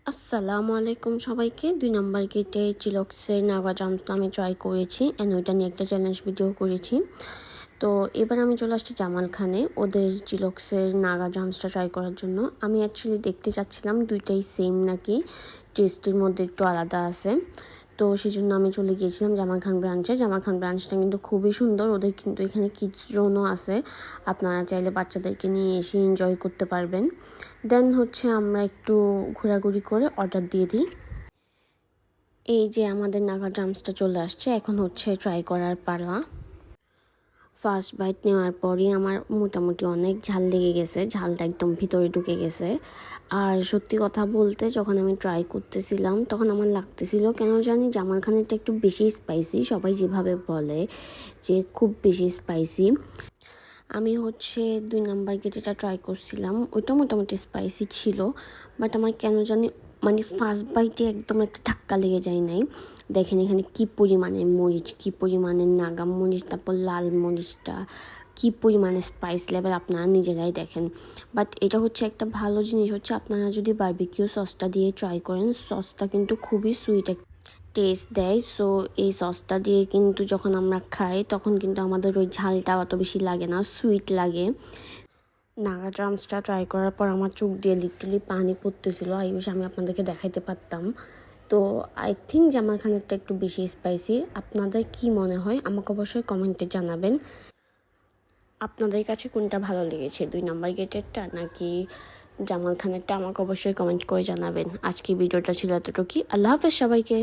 আসসালামু আলাইকুম সবাইকে। ২ নম্বর গেটে চিলক্সের নাগা জামটা আমি ট্রাই করেছি অ্যান্ড ওইটা নিয়ে একটা চ্যালেঞ্জ ভিডিও করেছি। তো এবার আমি চলে আসছি জামাল খানে ওদের চিলক্সের নাগা জামসটা ট্রাই করার জন্য। আমি অ্যাকচুয়ালি দেখতে চাচ্ছিলাম দুইটাই সেম নাকি টেস্টের মধ্যে একটু আলাদা আছে। তো সেই জন্য আমি চলে গিয়েছিলাম জামাল খান ব্রাঞ্চে। জামাল খান ব্রাঞ্চটা কিন্তু খুবই সুন্দর, ওদের কিন্তু এখানে কিডস জোনও আছে, আপনারা চাইলে বাচ্চাদেরকে নিয়ে এসে এনজয় করতে পারবেন। দেন হচ্ছে আমরা একটু ঘোরাঘুরি করে অর্ডার দিয়ে দিই। এই যে আমাদের নাগা ড্রামসটা চলে আসছে, এখন হচ্ছে ট্রাই করার পালা। ফার্স্ট বাইট নেওয়ার পরই আমার মোটামুটি অনেক ঝাল লেগে গেছে, ঝালটা একদম ভিতরে ঢুকে গেছে। আর সত্যি কথা বলতে যখন আমি ট্রাই করতেছিলাম তখন আমার লাগতেছিল কেন জানি জামাল খানেরটা একটু বেশি স্পাইসি, সবাই যেভাবে বলে যে খুব বেশি স্পাইসি। আমি হচ্ছে ২ নাম্বার গেটেটা ট্রাই করছিলাম, ওইটা মোটামুটি স্পাইসি ছিল, বাট আমার কেন জানি মানে ফার্স্ট বাইটে একদম একটা ধাক্কা লেগে যায় নাই। দেখেন এখানে কী পরিমাণে মরিচ, কী পরিমাণে নাগাম মরিচ, তারপর লাল মরিচটা কী পরিমাণে স্পাইস লেভেল আপনারা নিজেরাই দেখেন। বাট এটা হচ্ছে একটা ভালো জিনিস হচ্ছে আপনারা যদি বারবিকিউ সসটা দিয়ে ট্রাই করেন, সসটা কিন্তু খুবই সুইট টেস্ট দেয়। সো এই সসটা দিয়ে কিন্তু যখন আমরা খাই তখন কিন্তু আমাদের ওই ঝালটা অত বেশি লাগে না, সুইট লাগে। নাগা ড্রামসটা ট্রাই করার পর আমার চোখ দিয়ে লিটারালি পানি পড়তেছিল, আই উইশ আমি আপনাদেরকে দেখাইতে পারতাম। তো আই থিঙ্ক জামাল খানেরটা একটু বেশি স্পাইসি। আপনাদের কি মনে হয় আমাকে অবশ্যই কমেন্টে জানাবেন। আপনাদের কাছে কোনটা ভালো লেগেছে, ২ নাম্বার গেটেরটা নাকি জামাল খানেরটা? আমাকে অবশ্যই কমেন্ট করে জানাবেন। আজকে ভিডিওটা ছিল এতটুকুই। আল্লাহ হাফেজ সবাইকে।